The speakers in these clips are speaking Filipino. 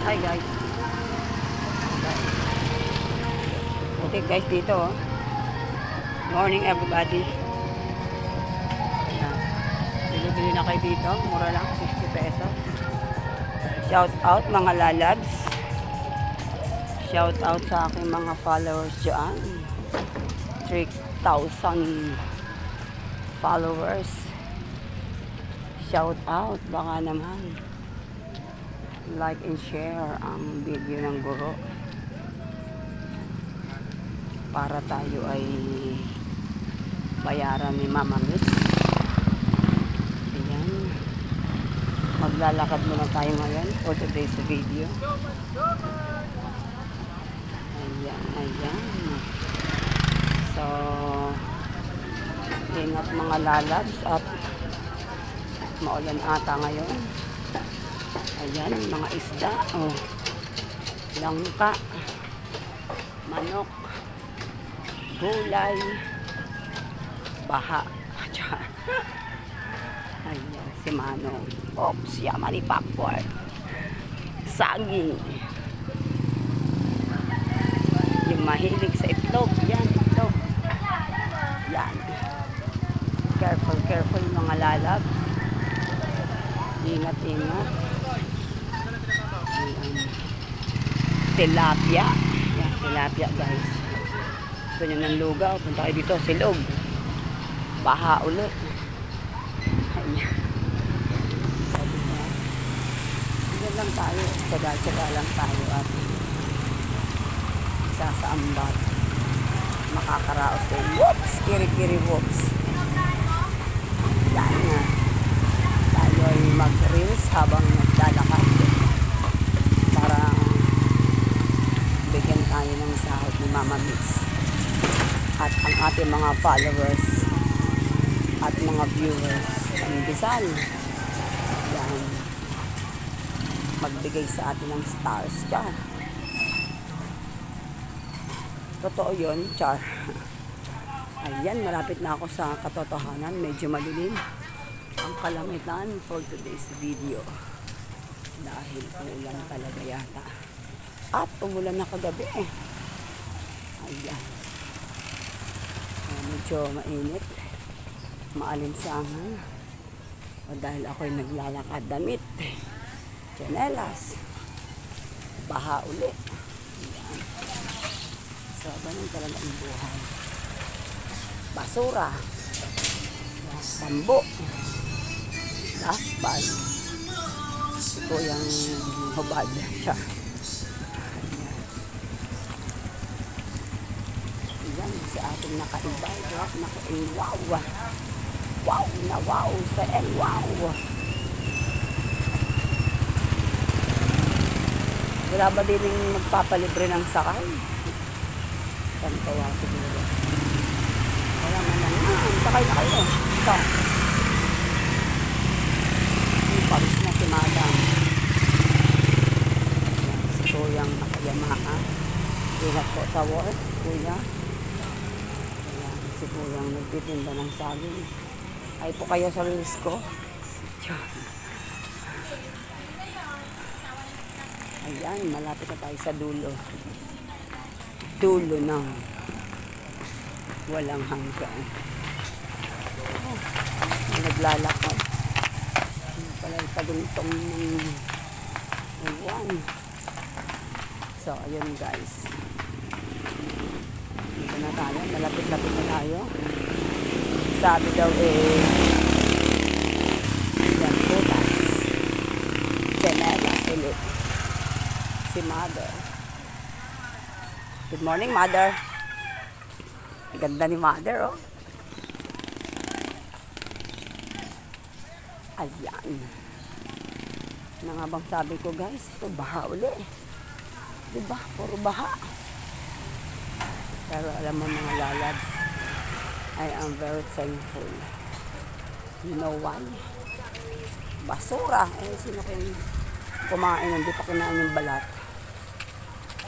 Hi guys. Okay guys, dito oh. Morning everybody. Bili-bili na kayo dito. Mura lang, 50 pesos. Shout out mga lalabs. Shout out sa aking mga followers dyan. 3,000 followers. Shout out. Baka naman like and share ang video ng guro para tayo ay bayaran ni Mama Miss. Ayan. Maglalakad muna tayo ngayon for today's video. Ayan, ayan. So, ingat mga lalabs at maulan ata ngayon. Ayan, mga isda. Oh. Langka. Manok. Gulay. Baha. Ayan, si Manong. Oops, yaman ni popcorn. Saging. Yung mahilig sa itlog. Yan, itlog. Yan. Careful, careful mga lalabs. Ingat, ingat. Tilapia. Yan, tilapia guys. Gusto nyo ng lugaw. Punta kayo dito, silog. Baha ulit. Ayan. Sabi na. Diyan lang tayo. Tsaga-tsaga lang tayo at isa sa ambat. Makakaraos tayo. Whoops! Kiri-kiri whoops. Yan nga. Tayo ay mag-reels habang naglalakad. Para bigyan tayo ng sahod ni Mama Miss at ang ating mga followers at mga viewers ng Bisal. Yan, magbigay sa atin ng stars char. Totoo yun, char. Ayan, malapit na ako sa katotohanan. Medyo madilim ang kalamitan for today's video dahil umulan talaga yata. At umulan na kagabi. Ayan. Medyo mainit. Maalinsangan. O dahil ako'y naglalakad damit. Chanelas. Baha ulit. Ayan. So, ganun talaga ang buhay. Basura. Bambo. Asphalt. Ito yung hubad siya. Yan, si ating naka-invite. Naka-wow. Wow na wow sa wow. Wala ba din yung magpapalibre ng sakay? Tantawa siguro. Wala man lang. Sakay na kayo. Ito. Paris na si Madam. Si Kuyang nakayamaha. Ingat po sa work, Kuya. Ayan, si Kuyang nagtitinda ng saging. Ay po kayo sa reels ko. Ayan, malapit na tayo sa dulo. Dulo ng walang hanggan. Oh, naglalakad. Pala ipaguntong ng uwan. So, ayun guys. Dito na tayo. Malapit-lapit na tayo. Sabi daw yan, butas. Chanelas ulit. Si Mother. Good morning, Mother. Ganda ni Mother, oh. Ayan. Na nga bang sabi ko guys, ito baha uli. Diba? Puro baha. Pero alam mo mga lalabs, I am very thankful. You know why? Basura. Eh, sino kayong kumain, hindi pa kinain yung balat.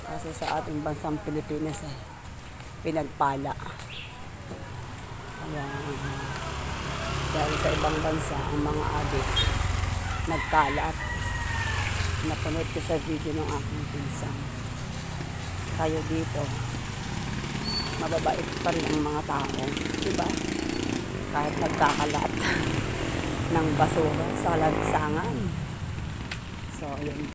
Kasi sa ating bansang Pilipinas, pinagpala. Ayan. Dahil sa ibang bansa, ang mga adik nagkalat na napanood ko sa video ng aking pinsan. Tayo dito, mababait pa rin ang mga tao, diba? Kahit nagkakalat ng basura sa lansangan. So, yun.